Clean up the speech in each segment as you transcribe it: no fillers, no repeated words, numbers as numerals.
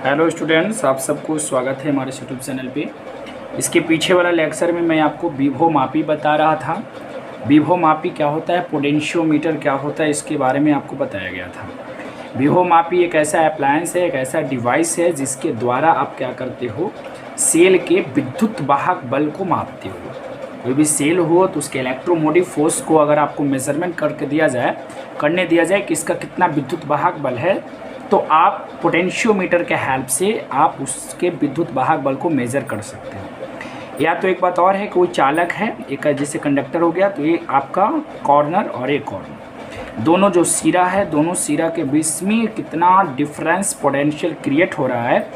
Hello students, आप सबको स्वागत है हमारे यूट्यूब चैनल पे। इसके पीछे वाला लेक्चर में मैं आपको विभव मापी बता रहा था। विभव मापी क्या होता है, पोटेंशियोमीटर क्या होता है, इसके बारे में आपको बताया गया था। विभव मापी एक ऐसा अप्लायंस है, एक ऐसा डिवाइस है जिसके द्वारा आप क्या करते हो, सेल के विद्युत वाहक बल को मापते हो। कोई भी सेल हो तो उसके इलेक्ट्रोमोटिव फोर्स को अगर आपको मेजरमेंट करने दिया जाए कि इसका कितना विद्युत वाहक बल है, तो आप पोटेंशियोमीटर के हेल्प से आप उसके विद्युत वाहक बल को मेज़र कर सकते हो। या तो एक बात और है, कोई चालक है, एक जैसे कंडक्टर हो गया, तो ये आपका कॉर्नर और एक कॉर्नर, दोनों जो सिरा है, दोनों सिरा के बीच में कितना डिफरेंस पोटेंशियल क्रिएट हो रहा है,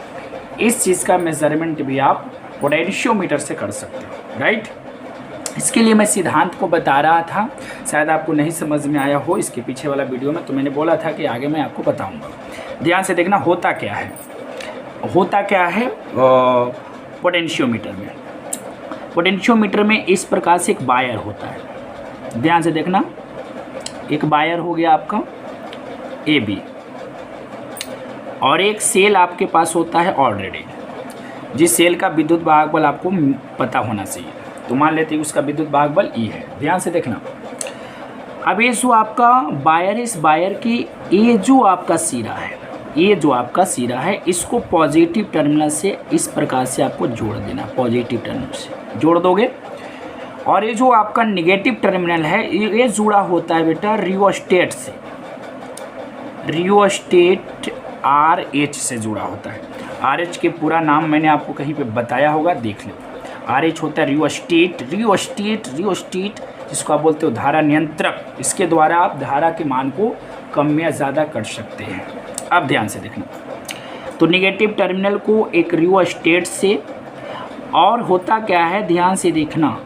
इस चीज़ का मेजरमेंट भी आप पोटेंशियोमीटर से कर सकते हो, राइट। इसके लिए मैं सिद्धांत को बता रहा था, शायद आपको नहीं समझ में आया हो इसके पीछे वाला वीडियो में, तो मैंने बोला था कि आगे मैं आपको बताऊंगा। ध्यान से देखना, होता क्या है पोटेंशियोमीटर में। पोटेंशियोमीटर में इस प्रकार से एक वायर होता है। ध्यान से देखना, एक वायर हो गया आपका AB, और एक सेल आपके पास होता है ऑलरेडी, जिस सेल का विद्युत वाहक बल आपको पता होना चाहिए। तो मान लेते हैं उसका विद्युत वाहक बल E है। ध्यान से देखना, अब ये जो आपका वायर है, इस वायर की ये जो आपका सिरा है, इसको पॉजिटिव टर्मिनल से इस प्रकार से आपको जोड़ देना, पॉजिटिव टर्मिनल से जोड़ दोगे। और ये जो आपका निगेटिव टर्मिनल है, ये जुड़ा होता है बेटा रियोस्टेट से, रियोस्टेट RH से जुड़ा होता है। RH के पूरा नाम मैंने आपको कहीं पे बताया होगा, देख लो। RH होता है रियोस्टेट, जिसको आप बोलते हो धारा नियंत्रक। इसके द्वारा आप धारा के मान को कम या ज़्यादा कर सकते हैं। अब ध्यान से देखना, तो निगेटिव टर्मिनल को एक रियोस्टेट से, और होता क्या है, ध्यान से देखना,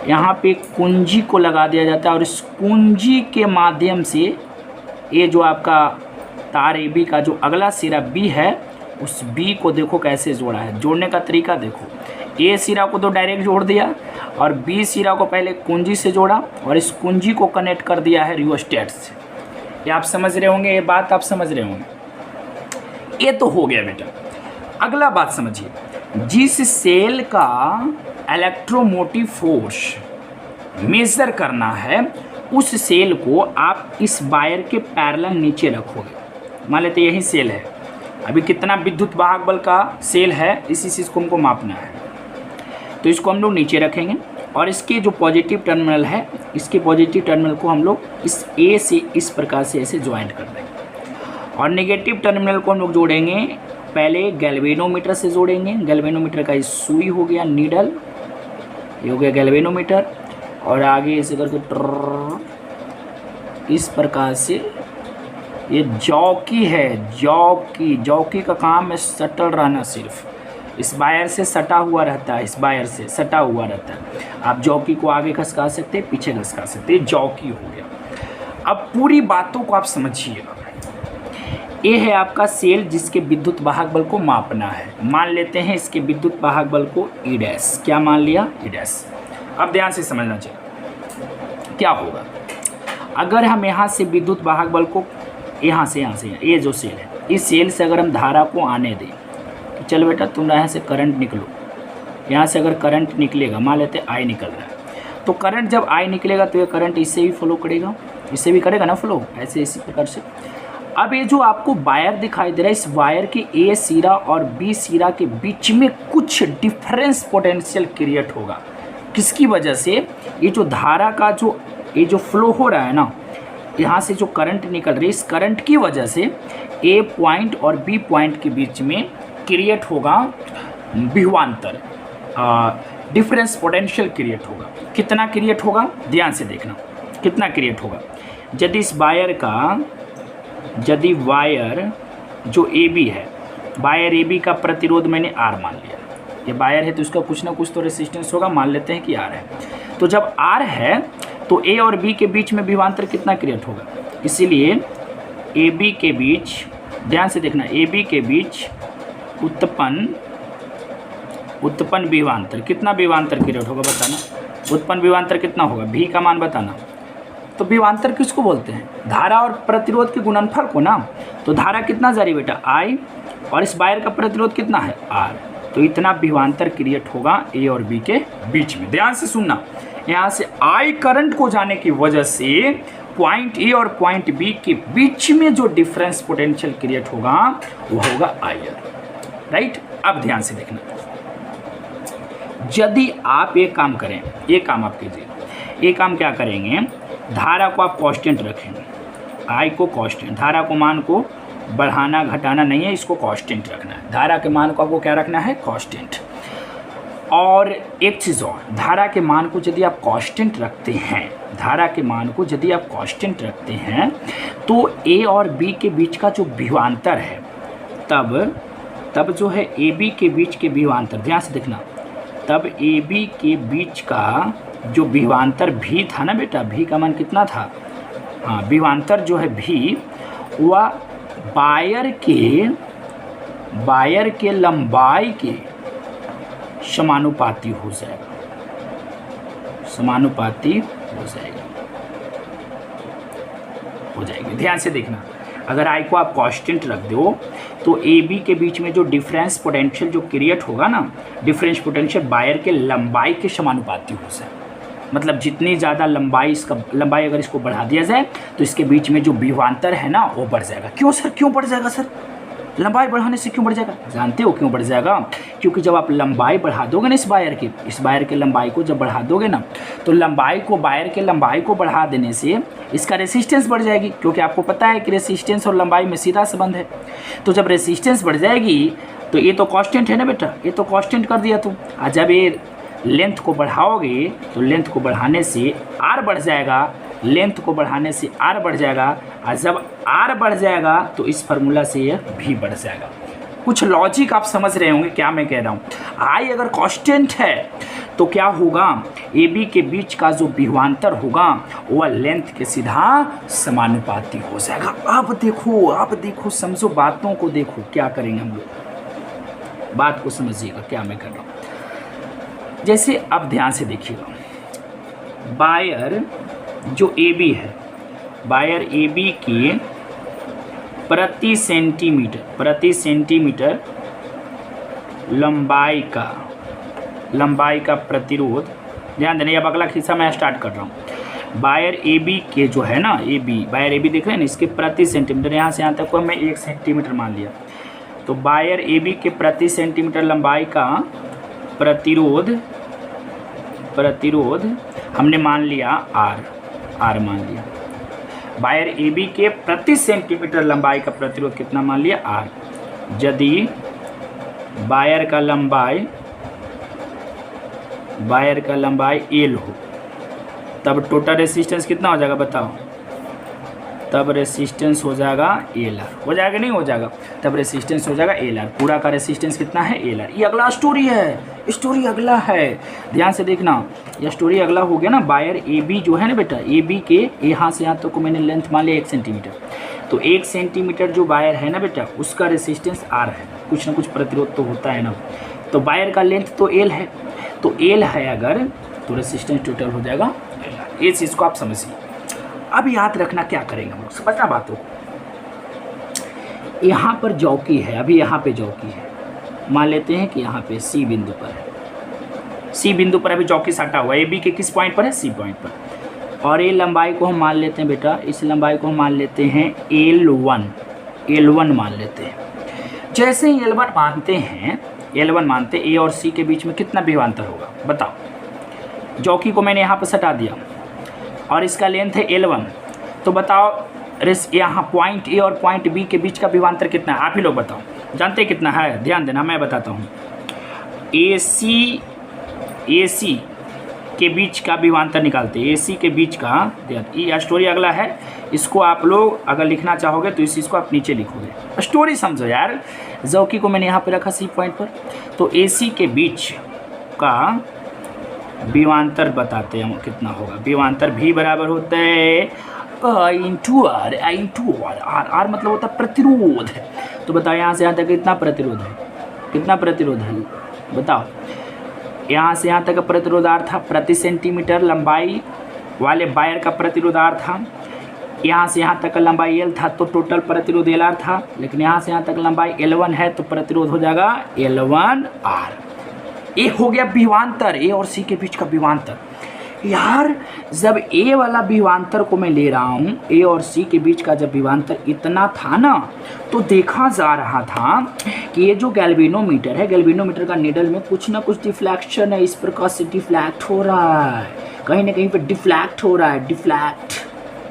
यहाँ पे कुंजी को लगा दिया जाता है, और इस कुंजी के माध्यम से ये जो आपका तार AB का जो अगला सिरा B है, उस B को देखो कैसे जोड़ा है। जोड़ने का तरीका देखो, A सिरा को तो डायरेक्ट जोड़ दिया, और B सिरा को पहले कुंजी से जोड़ा, और इस कुंजी को कनेक्ट कर दिया है रियोस्टेट से। ये आप समझ रहे होंगे, ये बात आप समझ रहे होंगे। ये तो हो गया बेटा। अगला बात समझिए, जिस सेल का इलेक्ट्रोमोटिव फोर्स मेजर करना है, उस सेल को आप इस वायर के पैरेलल नीचे रखोगे। मान लेते यही सेल है, अभी कितना विद्युत वाहक बल का सेल है, इसी चीज़ को हमको मापना है। तो इसको हम लोग नीचे रखेंगे, और इसके जो पॉजिटिव टर्मिनल है, इसके पॉजिटिव टर्मिनल को हम लोग इस A से इस प्रकार से ऐसे ज्वाइंट कर देंगे, और नेगेटिव टर्मिनल को हम लोग जोड़ेंगे पहले गैल्वेनोमीटर से जोड़ेंगे। गैल्वेनोमीटर का इस सुई हो गया नीडल, ये हो गया गैल्वेनोमीटर, और आगे ऐसे करके इस प्रकार से ये जॉकी है, जॉकी का काम है सटल रहना, सिर्फ इस वायर से सटा हुआ रहता है, इस वायर से सटा हुआ रहता है। आप जॉकी को आगे खसका सकते हैं, पीछे खसका सकते हैं, जॉकी हो गया। अब पूरी बातों को आप समझिएगा। ये है आपका सेल जिसके विद्युत वाहक बल को मापना है। मान लेते हैं इसके विद्युत वाहक बल को E डैश, क्या मान लिया, E डैश। अब ध्यान से समझना चाहिए क्या होगा अगर हम यहाँ से विद्युत वाहक बल को यहाँ से ये जो सेल है, इस सेल से अगर हम धारा को आने दें, तो चलो बेटा तुम यहाँ से करंट निकलो, यहाँ से अगर करंट निकलेगा, मान लेते I निकल रहा है, तो करंट जब I निकलेगा तो ये करंट इससे भी फ्लो करेगा, इससे भी करेगा ना फ्लो, ऐसे इसी प्रकार से। अब ये जो आपको वायर दिखाई दे रहा है, इस वायर के A सिरा और B सिरा के बीच में कुछ डिफरेंस पोटेंशियल क्रिएट होगा। किसकी वजह से, ये जो धारा का ये जो फ्लो हो रहा है ना, यहाँ से जो करंट निकल रही है, इस करंट की वजह से A पॉइंट और B पॉइंट के बीच में क्रिएट होगा विभवांतर, डिफरेंस पोटेंशियल क्रिएट होगा। कितना क्रिएट होगा, ध्यान से देखना कितना क्रिएट होगा। यदि इस वायर जो AB है, वायर AB का प्रतिरोध मैंने R मान लिया, ये वायर है तो इसका कुछ ना कुछ तो रेसिस्टेंस होगा, मान लेते हैं कि R है। तो जब R है तो A और B के बीच में विभवांतर कितना क्रिएट होगा, इसीलिए AB के बीच, ध्यान से देखना, AB के बीच उत्पन्न विभवांतर, कितना विभवांतर क्रिएट होगा बताना, उत्पन्न विभवांतर कितना होगा, V का मान बताना, तो विभवांतर किसको बोलते हैं? धारा और प्रतिरोध के गुणनफल को ना। तो धारा कितना जा रही है बेटा? I, और इस वायर का प्रतिरोध कितना है? R। तो इतना विभवांतर क्रिएट होगा ए और बी के बीच में। ध्यान से सुनना, यहाँ से I करंट को जाने की वजह से पॉइंट ए और पॉइंट बी के बीच में जो डिफरेंस पोटेंशियल क्रिएट होगा वो होगा IR, राइट। अब ध्यान से देखना, यदि आप एक काम करें, एक काम आप कीजिए, एक काम क्या करेंगे, धारा को आप कांस्टेंट रखेंगे, I को कांस्टेंट, धारा को मान को बढ़ाना घटाना नहीं है, इसको कांस्टेंट रखना है। धारा के मान को आपको क्या रखना है? कांस्टेंट। और एक चीज़ और, धारा के मान को यदि आप कांस्टेंट रखते हैं, धारा के मान को यदि आप कांस्टेंट रखते हैं तो ए और बी के बीच का जो विभवांतर है, तब जो है ए बी के बीच के विभवांतर, ध्यान से देखना, तब ए बी के बीच का जो विभवांतर भी था ना बेटा, भी का मान कितना था? हाँ, विभवांतर जो है भी, वह वायर के लंबाई के समानुपाती हो जाएगा, समानुपाती हो जाएगी। ध्यान से देखना, अगर I को आप कांस्टेंट रख दो तो ए बी के बीच में जो डिफरेंस पोटेंशियल जो क्रिएट होगा ना, डिफरेंस पोटेंशियल वायर के लंबाई के समानुपाती हो जाएगा। मतलब जितनी ज़्यादा लंबाई, लंबाई अगर इसको बढ़ा दिया जाए तो इसके बीच में जो विभवांतर है ना वो बढ़ जाएगा। क्यों सर, क्यों बढ़ जाएगा सर? लंबाई बढ़ाने से क्यों बढ़ जाएगा? जानते हो क्यों बढ़ जाएगा? क्योंकि जब आप लंबाई बढ़ा दोगे ना, इस वायर के लंबाई को जब बढ़ा दोगे ना, तो वायर के लंबाई को बढ़ा देने से इसका रेसिस्टेंस बढ़ जाएगी, क्योंकि आपको पता है कि रेसिस्टेंस और लंबाई में सीधा संबंध है। तो जब रेसिस्टेंस बढ़ जाएगी तो ये तो कांस्टेंट है ना बेटा, ये तो कांस्टेंट कर दिया तुम। और जब ये लेंथ को बढ़ाओगे तो लेंथ को बढ़ाने से R बढ़ जाएगा, लेंथ को बढ़ाने से R बढ़ जाएगा, और जब R बढ़ जाएगा तो इस फार्मूला से यह भी बढ़ जाएगा। कुछ लॉजिक आप समझ रहे होंगे क्या मैं कह रहा हूँ। I अगर कांस्टेंट है तो क्या होगा, ए बी के बीच का जो विभवांतर होगा वह लेंथ के सीधा समानुपाती हो जाएगा। आप देखो, समझो, बातों को देखो, क्या करेंगे हम लोग, बात को समझिएगा क्या मैं कर रहा हूँ। जैसे अब ध्यान से देखिएगा, वायर जो ए बी है, वायर ए बी की प्रति सेंटीमीटर लंबाई का प्रतिरोध, ध्यान देना, अब अगला हिस्सा मैं स्टार्ट कर रहा हूँ। वायर ए बी के जो है ना, वायर ए बी देख रहे हैं ना, इसके प्रति सेंटीमीटर, यहाँ से यहाँ तक को मैं 1 सेंटीमीटर मान लिया, तो वायर ए बी के प्रति सेंटीमीटर लंबाई का प्रतिरोध हमने मान लिया R मान लिया। वायर ए बी के प्रति सेंटीमीटर लंबाई का प्रतिरोध कितना मान लिया? R। यदि वायर का लंबाई L हो तब टोटल रेसिस्टेंस कितना हो जाएगा बताओ? तब रेसिस्टेंस हो जाएगा LR, हो जाएगा नहीं हो जाएगा? तब रेसिस्टेंस हो जाएगा LR। पूरा का रेसिस्टेंस कितना है? LR। ये अगला स्टोरी है, स्टोरी अगला है, ध्यान से देखना, यह स्टोरी अगला हो गया ना। वायर ए बी जो है ना बेटा, ए बी के यहाँ से यहाँ तक को मैंने लेंथ मान लिया 1 सेंटीमीटर, तो 1 सेंटीमीटर जो वायर है ना बेटा, उसका रेसिस्टेंस R है, कुछ ना कुछ प्रतिरोध तो होता है ना। तो वायर का लेंथ तो L है, तो L है अगर, तो रेसिस्टेंस टोटल हो जाएगा LR। ये चीज़ को आप समझिए। अब याद रखना क्या करेंगे हम लोग, समझना बातों को। यहाँ पर जौकी है, अभी यहाँ पे जौकी है, मान लेते हैं कि यहाँ पे C बिंदु पर है, C बिंदु पर अभी जौकी सटा हुआ है। ए बी के किस पॉइंट पर है? C पॉइंट पर। और ये लंबाई को हम मान लेते हैं बेटा, इस लंबाई को हम मान लेते हैं L1 मान लेते हैं। जैसे ही L1 मानते A और C के बीच में कितना विभवांतर होगा बताओ। जौकी को मैंने यहाँ पर सटा दिया और इसका लेंथ है L1, तो बताओ यहाँ पॉइंट ए और पॉइंट बी के बीच का विभवांतर कितना है? आप ही लोग बताओ, जानते हैं कितना है? ध्यान देना, मैं बताता हूँ। AC के बीच का विभवांतर निकालते हैं, AC के बीच का। ये स्टोरी अगला है, इसको आप लोग अगर लिखना चाहोगे तो इस चीज़ को आप नीचे लिखोगे। स्टोरी समझो यार। जौकी को मैंने यहाँ पे रखा C पॉइंट पर, तो AC के बीच का विभवांतर बताते हैं कितना होगा। विभवांतर भी बराबर होता है I इंटू R मतलब होता है प्रतिरोध। तो बताओ यहाँ से यहाँ तक कितना प्रतिरोध है? कितना प्रतिरोध है बताओ? यहाँ से यहाँ तक का प्रतिरोध R था, प्रति सेंटीमीटर लंबाई वाले वायर का प्रतिरोध R था, यहाँ से यहाँ तक का लंबाई L था तो टोटल प्रतिरोध LR था, लेकिन यहाँ से यहाँ तक लंबाई L1 है तो प्रतिरोध हो जाएगा L1R। ये हो गया विभवांतर, A और C के बीच का विभवांतर। यार जब A वाला विभवांतर को मैं ले रहा हूँ, A और C के बीच का जब विभवांतर इतना था ना, तो देखा जा रहा था कि ये जो गैल्वेनोमीटर है, गैल्वेनोमीटर का निडल में कुछ ना कुछ डिफ्लेक्शन है, इस प्रकार से डिफ्लेक्ट हो रहा है, कहीं ना कहीं पे डिफ्लेक्ट हो रहा है, डिफ्लेक्ट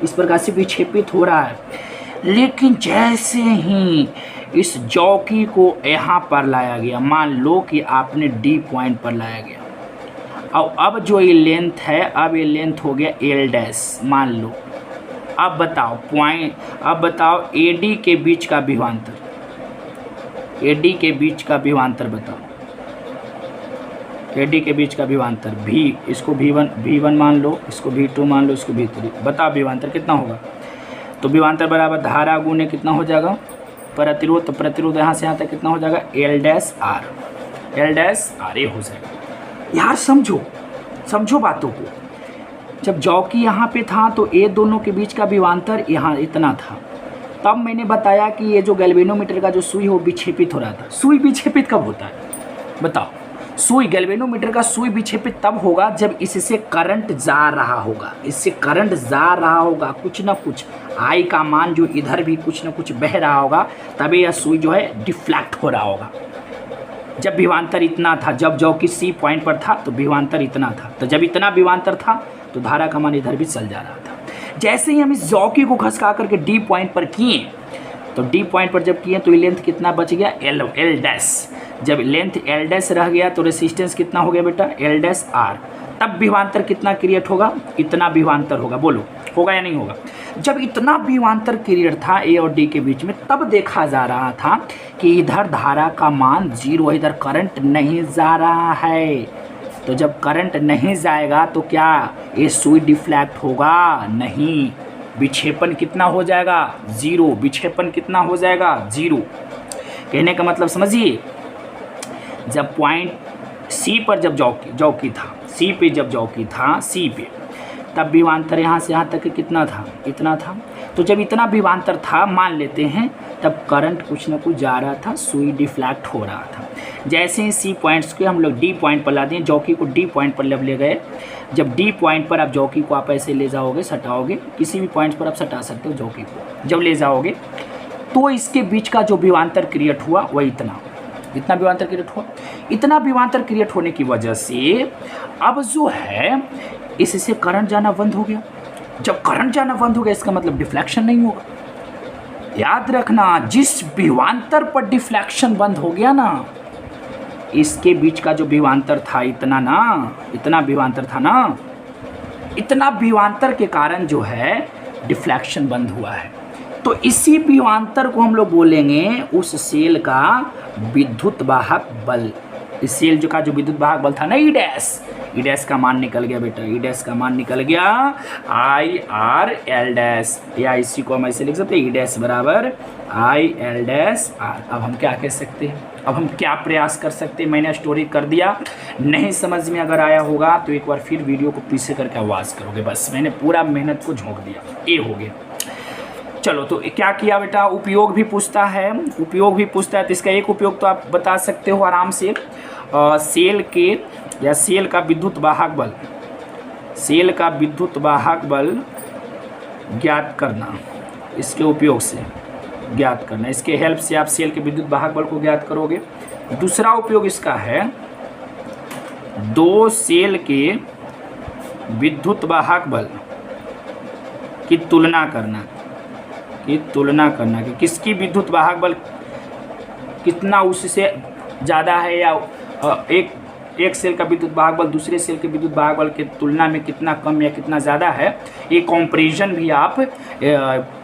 इस प्रकार से विक्षेपित हो रहा है। लेकिन जैसे ही इस जॉकी को यहाँ पर लाया गया, मान लो कि आपने D पॉइंट पर लाया गया, और अब जो ये लेंथ है, अब ये लेंथ हो गया L डैश मान लो। अब बताओ अब बताओ AD के बीच का विभवांतर, AD के बीच का विभवांतर बताओ, AD के बीच का विभवांतर V, इसको V1 मान लो, इसको V2 मान लो, इसको V3, बताओ विभवांतर कितना होगा। तो विभवांतर बराबर धारा गुने कितना हो जाएगा, प्रतिरोध, तो प्रतिरोध यहाँ से यहाँ तक कितना हो जाएगा L dash R, L dash R ये हो जाएगा। यार समझो बातों को। जब जॉकी यहाँ पे था तो ये दोनों के बीच का विभवांतर यहाँ इतना था, तब मैंने बताया कि ये जो गैल्वेनोमीटर का जो सुई हो विक्षेपित हो रहा था। सुई विक्षेपित कब होता है बताओ, सुई गैल्वेनोमीटर का सुई विक्षेपित तब होगा जब इससे करंट जा रहा होगा, इससे करंट जा रहा होगा, कुछ ना कुछ आई का मान जो इधर भी कुछ ना कुछ बह रहा होगा, तभी यह सुई जो है डिफ्लेक्ट हो रहा होगा। जब विभवांतर इतना था, जब जॉकी C पॉइंट पर था तो विभवांतर इतना था, तो जब इतना विभवांतर था तो धारा का मान इधर भी चल जा रहा था। जैसे ही हम इस जॉकी को खसका करके D पॉइंट पर किए, तो D पॉइंट पर जब किए तो ये लेंथ कितना बच गया L डैश। जब लेंथ L डैश रह गया तो रेसिस्टेंस कितना हो गया बेटा L डैश R। तब विभवांतर कितना क्रिएट होगा, इतना विभवांतर होगा, बोलो होगा या नहीं होगा। जब इतना विभवांतर क्रिएट था A और D के बीच में, तब देखा जा रहा था कि इधर धारा का मान 0 है, इधर करंट नहीं जा रहा है। तो जब करंट नहीं जाएगा तो क्या ये सुई डिफ्लेक्ट होगा, नहीं, विक्षेपण कितना हो जाएगा 0, विक्षेपण कितना हो जाएगा 0। कहने का मतलब समझिए, जब पॉइंट C पर जब जॉकी था, C पे जब जॉकी था, C पे, तब विभवांतर यहाँ से यहाँ तक कितना था, इतना था। तो जब इतना विभवांतर था मान लेते हैं, तब करंट कुछ ना कुछ जा रहा था, सुई डिफ्लेक्ट हो रहा था। जैसे ही C पॉइंट्स को हम लोग D पॉइंट पर ला दिए, जॉकी को D पॉइंट पर ले गए। जब D पॉइंट पर आप जॉकी को आप ऐसे ले जाओगे, सटाओगे, किसी भी पॉइंट पर आप सटा सकते हो जॉकी को, जब ले जाओगे तो इसके बीच का जो विभवांतर क्रिएट हुआ वह इतना विभवांतर क्रिएट हुआ। इतना विभवांतर क्रिएट होने की वजह से अब जो है इससे करंट जाना बंद हो गया। जब करंट जाना बंद हो गया इसका मतलब डिफ्लेक्शन नहीं होगा। याद रखना, जिस विभवांतर पर डिफ्लेक्शन बंद हो गया ना, इसके बीच का जो विभवांतर था इतना विभवांतर था ना, इतना विभवांतर के कारण जो है डिफ्लेक्शन बंद हुआ है। तो इसी विभवांतर को हम लोग बोलेंगे उस सेल का विद्युत वाहक बल। इस सेल जो का जो विद्युत वाहक बल था ना, ई डैश का मान निकल गया बेटा, ई डैश का मान निकल गया IR L डैश, या इसी को हम ऐसे लिख सकते हैं, ई डैश बराबर IL डैश R। अब हम क्या कह सकते हैं, अब हम क्या प्रयास कर सकते हैं, मैंने स्टोरी कर दिया। नहीं समझ में अगर आया होगा तो एक बार फिर वीडियो को पीछे करके आवाज़ करोगे, बस मैंने पूरा मेहनत को झोंक दिया, ये हो गया। चलो, तो क्या किया बेटा, उपयोग भी पूछता है, तो इसका एक उपयोग तो आप बता सकते हो आराम से, सेल के या सेल का विद्युत वाहक बल ज्ञात करना, इसके उपयोग से ज्ञात करना, इसके हेल्प से आप सेल के विद्युत वाहक बल को ज्ञात करोगे। दूसरा उपयोग इसका है, दो सेल के विद्युत वाहक बल की तुलना करना, कि किसकी विद्युत वाहक बल कितना उससे ज़्यादा है, या एक सेल का विद्युत वाहक बल दूसरे सेल के विद्युत वाहक बल के तुलना में कितना कम या कितना ज़्यादा है। ये कंपैरिजन भी आप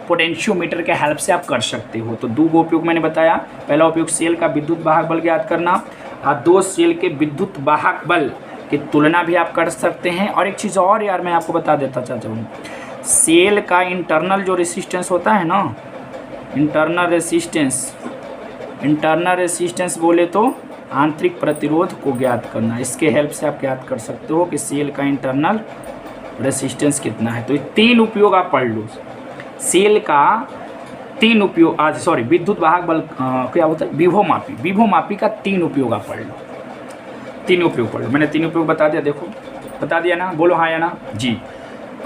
पोटेंशियोमीटर के हेल्प से आप कर सकते हो। तो दो उपयोग मैंने बताया, पहला उपयोग सेल का विद्युत वाहक बल ज्ञात करना, और दो सेल के विद्युत वाहक बल की तुलना भी आप कर सकते हैं। और एक चीज़ और यार मैं आपको बता देता चाहूँ, सेल का इंटरनल जो रेसिस्टेंस होता है ना, इंटरनल रेसिस्टेंस बोले तो आंतरिक प्रतिरोध को ज्ञात करना। इसके हेल्प से आप ज्ञात कर सकते हो कि सेल का इंटरनल रेसिस्टेंस कितना है। तो ये 3 उपयोग आप पढ़ लो, सेल का 3 उपयोग, सॉरी विद्युत वाहक बल क्या होता है, विभवमापी, विभवमापी का 3 उपयोग आप पढ़ लो, 3 उपयोग पढ़ लो। मैंने 3 उपयोग बता दिया, देखो बता दिया ना, बोलो हाँ या ना जी।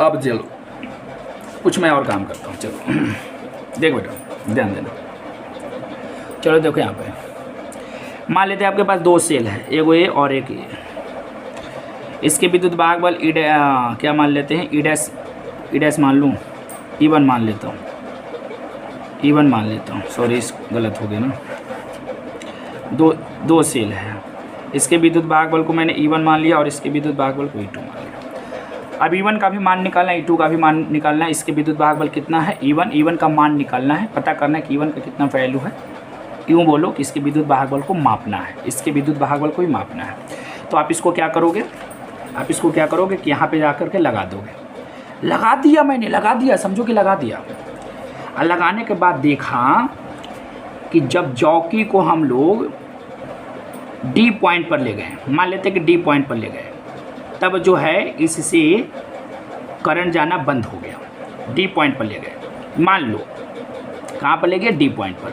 अब चलो कुछ मैं और काम करता हूँ, चलो देखो बेटा ध्यान देना। चलो देखो यहाँ पे मान लेते हैं आपके पास 2 सेल है, एक ए और एक ए। इसके विद्युत वाहक बल क्या मान लेते हैं, ई डैश मान लूँ, E1 मान लेता हूँ, E1 मान लेता हूँ, सॉरी इस गलत हो गया ना। दो सेल है, इसके विद्युत वाहक बल को मैंने E1 मान लिया और इसके विद्युत वाहक बल को E2 मान लिया। अब E1 का भी मान निकालना है, E2 का भी मान निकालना है। इसके विद्युत वाहक बल कितना है, E1 का मान निकालना है, पता करना है कि E1 का कितना वैल्यू है। यूँ बोलो कि इसके विद्युत वाहक बल को मापना है, इसके विद्युत वाहक बल को भी मापना है। तो आप इसको क्या करोगे, कि यहाँ पे जाकर के लगा दोगे। लगा दिया मैंने, लगा दिया, समझो कि लगा दिया। और लगाने के बाद देखा कि जब जॉकी को हम लोग डी पॉइंट पर ले गए, मान लेते हैं कि डी पॉइंट पर ले गए, तब जो है इससे करंट जाना बंद हो गया। डी पॉइंट पर ले गए, मान लो कहाँ पर ले गए, डी पॉइंट पर।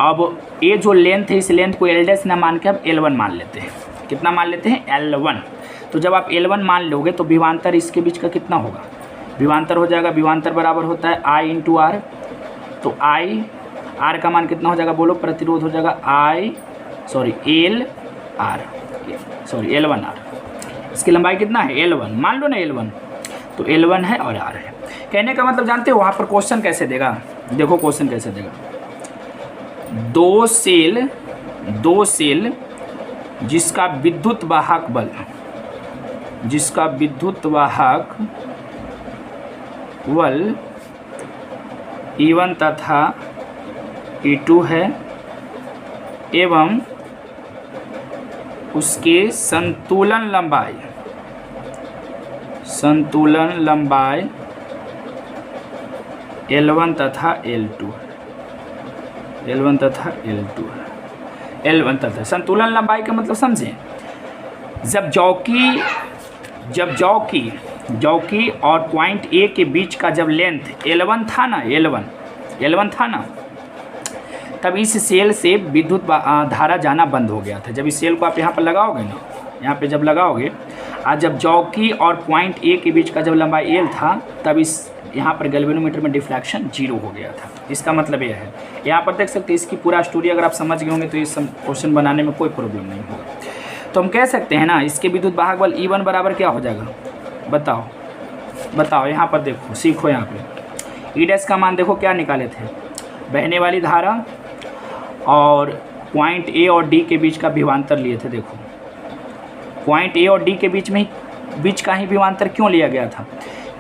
अब ये जो लेंथ है, इस लेंथ को एल डैश ना मान के अब L1 मान लेते हैं। कितना मान लेते हैं, L1। तो जब आप L1 मान लोगे तो विभवांतर इसके बीच का कितना होगा, विभवांतर हो जाएगा, विभवांतर बराबर होता है I इंटू आर। तो R का मान कितना हो जाएगा, बोलो, प्रतिरोध हो जाएगा L1R। इसकी लंबाई कितना है, L1, मान लो ना L1, तो L1 है और R है। कहने का मतलब जानते हो वहाँ पर क्वेश्चन कैसे देगा, देखो क्वेश्चन कैसे देगा। दो सेल जिसका विद्युत वाहक बल, E1 तथा E2 है एवं उसके संतुलन लंबाई L1 तथा L2 है। संतुलन लंबाई का मतलब समझें, जब जॉकी और पॉइंट ए के बीच का जब लेंथ L1 था ना, तब इस सेल से विद्युत धारा जाना बंद हो गया था। जब इस सेल को आप यहाँ पर लगाओगे ना, यहाँ पे जब लगाओगे, आज जब जॉकी और पॉइंट ए के बीच का जब लंबाई L था, तब इस यहाँ पर गैल्वेनोमीटर में डिफ्लेक्शन 0 हो गया था। इसका मतलब यह है, यहाँ पर देख सकते हैं इसकी पूरा स्टोरी अगर आप समझ गए होंगे तो इस क्वेश्चन बनाने में कोई प्रॉब्लम नहीं होगा। तो हम कह सकते हैं ना, इसके विद्युत वाहक बल E1 बराबर क्या हो जाएगा, बताओ यहाँ पर देखो, सीखो यहाँ पे। ई डैश का मान देखो क्या निकाले थे, बहने वाली धारा और पॉइंट ए और डी के बीच का विभवांतर लिए थे। देखो पॉइंट ए और डी के बीच का ही विभवांतर क्यों लिया गया था,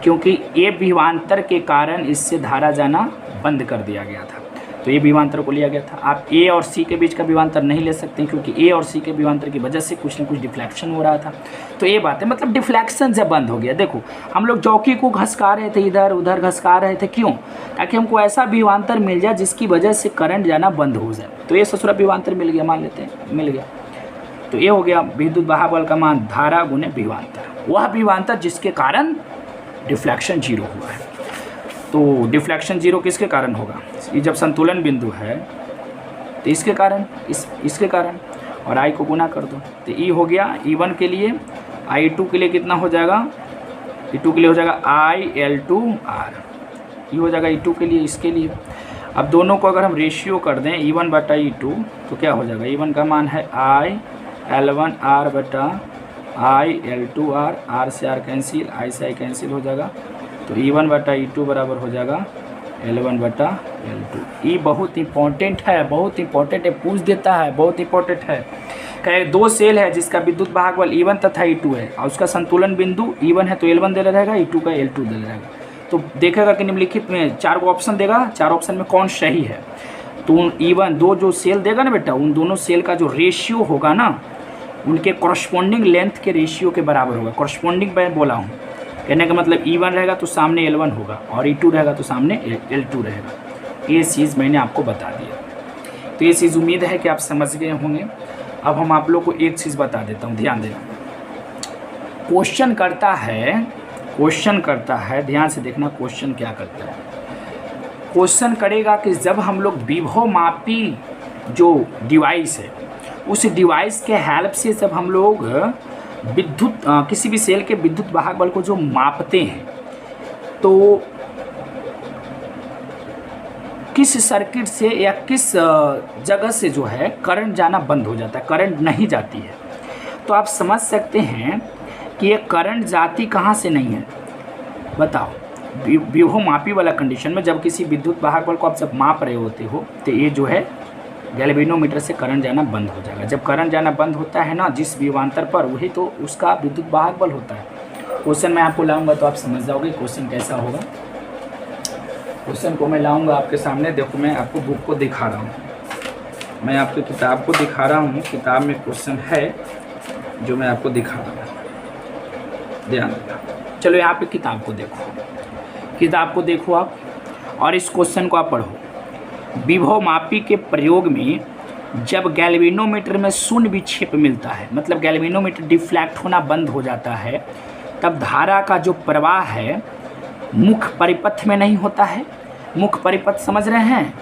क्योंकि ये विभवांतर के कारण इससे धारा जाना बंद कर दिया गया था, तो ये विभवांतर को लिया गया था। आप ए और सी के बीच का विभवांतर नहीं ले सकते, क्योंकि ए और सी के विभवांतर की वजह से कुछ न कुछ डिफ्लेक्शन हो रहा था। तो ये बात है, मतलब डिफ्लेक्शन जब बंद हो गया। देखो हम लोग जॉकी को घसका रहे थे, इधर उधर घसका रहे थे, क्यों, ताकि हमको ऐसा विभवांतर मिल जाए जिसकी वजह से करंट जाना बंद हो जाए। तो ये ससुरा विभवांतर मिल गया, मान लेते हैं मिल गया। तो ये हो गया विद्युत वाहक बल का मान धारा गुने विभवांतर, वह विभवांतर जिसके कारण डिफ्लेक्शन 0 हुआ है। तो डिफ्लेक्शन 0 किसके कारण होगा, ये जब संतुलन बिंदु है तो इसके कारण, इसके कारण, और I को गुना कर दो। तो E हो गया E1 के लिए, I2 के लिए कितना हो जाएगा, E2 के लिए हो जाएगा IL2R, ये हो जाएगा E2 के लिए, इसके लिए। अब दोनों को अगर हम रेशियो कर दें E1 बटा E2 तो क्या हो जाएगा, E1 का मान है IL1R बटा IL2R, R से R कैंसिल, I से I कैंसिल हो जाएगा। तो E1 बटा E2 बराबर हो जाएगा L1 बटा L2। ये बहुत इंपॉर्टेंट है, पूछ देता है, बहुत इंपॉर्टेंट है। कहे दो सेल है जिसका विद्युत वाहक बल E1 तथा E2 है और उसका संतुलन बिंदु E1 है तो L1 दे रहेगा, E2 का L2 दे रहेगा। तो देखेगा कि निम्नलिखित में 4 को ऑप्शन देगा, 4 ऑप्शन में कौन सही है। तो E1 दो जो सेल देगा ना बेटा, उन दोनों सेल का जो रेशियो होगा ना, उनके कॉरस्पॉन्डिंग लेंथ के रेशियो के बराबर होगा। कॉरस्पॉन्डिंग मैं बोला हूँ, कहने का मतलब E1 रहेगा तो सामने L1 होगा और E2 रहेगा तो सामने L2 रहेगा। ये चीज़ मैंने आपको बता दिया। तो ये चीज़ उम्मीद है कि आप समझ गए होंगे। अब हम आप लोग को एक चीज़ बता देता हूँ, ध्यान देना। क्वेश्चन करता है क्वेश्चन करता है, ध्यान से देखना क्वेश्चन क्या करता है। क्वेश्चन करेगा कि जब हम लोग विभव मापी जो डिवाइस है उस डिवाइस के हेल्प से जब हम लोग विद्युत किसी भी सेल के विद्युत वाहक बल को जो मापते हैं तो किस सर्किट से या किस जगह से जो है करंट जाना बंद हो जाता है, करंट नहीं जाती है। तो आप समझ सकते हैं कि ये करंट जाती कहाँ से नहीं है, बताओ। विभव मापी वाला कंडीशन में जब किसी विद्युत वाहक बल को आप जब माप रहे होते हो तो ये जो है गैल्वेनोमीटर से करंट जाना बंद हो जाएगा। जब करंट जाना बंद होता है ना जिस विभवांतर पर, वही तो उसका विद्युत वाहक बल होता है। क्वेश्चन मैं आपको लाऊंगा तो आप समझ जाओगे क्वेश्चन कैसा होगा। क्वेश्चन को मैं लाऊंगा आपके सामने, देखो मैं आपको बुक को दिखा रहा हूँ, मैं आपकी किताब को दिखा रहा हूँ। किताब में क्वेश्चन है जो मैं आपको दिखा रहा हूँ, ध्यान देना। चलो यहाँ पे किताब को देखो, किताब को देखो आप और इस क्वेश्चन को आप पढ़ो। विभव मापी के प्रयोग में जब गैल्वेनोमीटर में शून्य विक्षेप मिलता है, मतलब गैल्वेनोमीटर डिफ्लेक्ट होना बंद हो जाता है, तब धारा का जो प्रवाह है मुख्य परिपथ में नहीं होता है। मुख्य परिपथ समझ रहे हैं,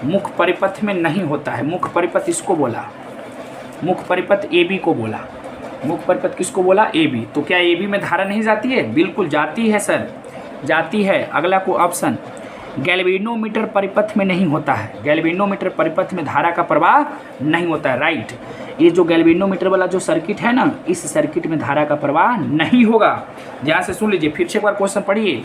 मुख्य परिपथ में नहीं होता है। मुख्य परिपथ इसको बोला, मुख्य परिपथ ए बी को बोला। मुख्य परिपथ किसको बोला, ए बी। तो क्या ए बी में धारा नहीं जाती है? बिल्कुल जाती है सर, जाती है। अगला को ऑप्शन, गैल्वेनोमीटर परिपथ में नहीं होता है। गैल्वेनोमीटर परिपथ में धारा का प्रवाह नहीं होता है, राइट। ये जो गैल्वेनोमीटर वाला जो सर्किट है ना, इस सर्किट में धारा का प्रवाह नहीं होगा। ध्यान से सुन लीजिए, फिर से एक बार क्वेश्चन पढ़िए।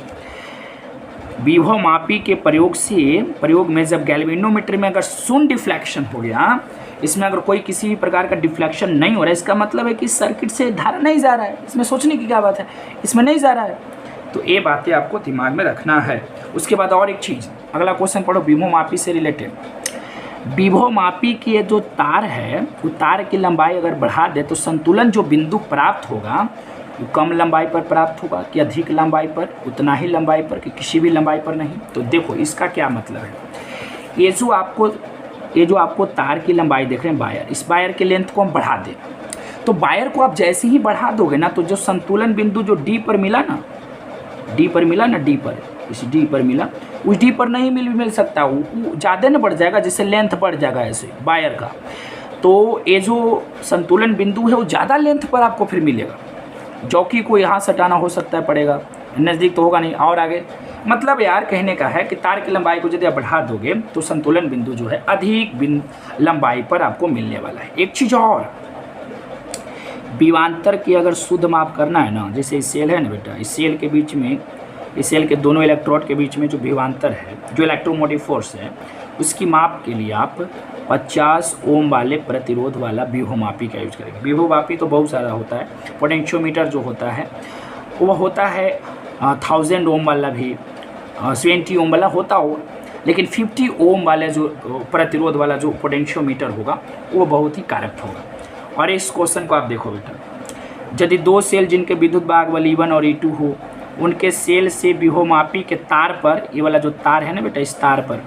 विभव मापी के प्रयोग में जब गैल्वेनोमीटर में अगर शून्य डिफ्लेक्शन हो गया, इसमें अगर कोई किसी भी प्रकार का डिफ्लेक्शन नहीं हो रहा है, इसका मतलब है कि सर्किट से धारा नहीं जा रहा है। इसमें सोचने की क्या बात है, इसमें नहीं जा रहा है। तो ये बातें आपको दिमाग में रखना है। उसके बाद और एक चीज़, अगला क्वेश्चन पढ़ो विभव मापी से रिलेटेड। विभव मापी की ये जो तार है, वो तार की लंबाई अगर बढ़ा दे तो संतुलन जो बिंदु प्राप्त होगा वो कम लंबाई पर प्राप्त होगा कि अधिक लंबाई पर, उतना ही लंबाई पर कि किसी भी लंबाई पर नहीं। तो देखो इसका क्या मतलब है। ये जो आपको तार की लंबाई देख रहे हैं वायर, इस वायर के लेंथ को हम बढ़ा दें तो वायर को आप जैसे ही बढ़ा दोगे ना, तो जो संतुलन बिंदु जो डी पर मिला ना, डी पर इस डी पर मिला, उस डी पर नहीं मिल सकता, वो ज़्यादा ना बढ़ जाएगा, जैसे लेंथ बढ़ जाएगा ऐसे वायर का। तो ये जो संतुलन बिंदु है वो ज़्यादा लेंथ पर आपको फिर मिलेगा। जॉकी को यहाँ सटाना हो सकता है पड़ेगा, नज़दीक तो होगा नहीं, और आगे। मतलब यार कहने का है कि तार की लंबाई को यदि आप बढ़ा दोगे तो संतुलन बिंदु जो है अधिक लंबाई पर आपको मिलने वाला है। एक चीज़ और, विभवांतर की अगर शुद्ध माप करना है ना, जैसे इस सेल है ना बेटा, इस सेल के बीच में, इस सेल के दोनों इलेक्ट्रोड के बीच में जो विभवांतर है, जो इलेक्ट्रोमोटिव फोर्स है, उसकी माप के लिए आप 50 ओम वाले प्रतिरोध वाला विभव मापी का यूज करेंगे। विभव मापी तो बहुत सारा होता है, पोटेंशियोमीटर जो होता है वो होता है 1000 ओम वाला भी, 20 ओम वाला होता हो, लेकिन 50 ओम वाले जो प्रतिरोध वाला जो पोटेंशियोमीटर होगा वो बहुत ही कारक होगा। और इस क्वेश्चन को आप देखो बेटा, यदि दो सेल जिनके विद्युत वाहक बल E1 और E2 हो, उनके सेल से विभव मापी के तार पर, ये वाला जो तार है ना बेटा, इस तार पर